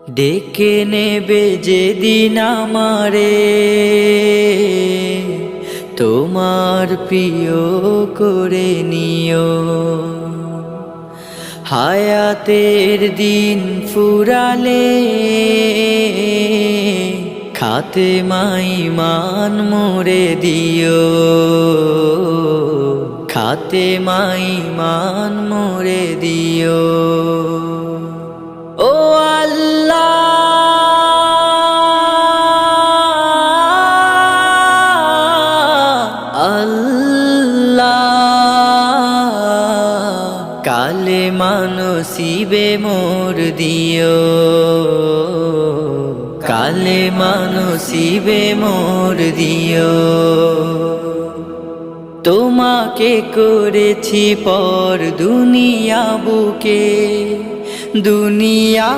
ডেকে নেবে যেদিন আমারে তোমার প্রিয় করে নিও। হায়াতের দিন ফুরালে খাতেমাই মান মোরে দিও, খাতেমাই মান মোরে দিও। ও আল্লাহ, আল্লাহ, কালেমা নসিবে মোর দিও, কালেমা নসিবে মোর দিও। তোমাকে করেছি পর দুনিয়া বুকে, দুনিয়া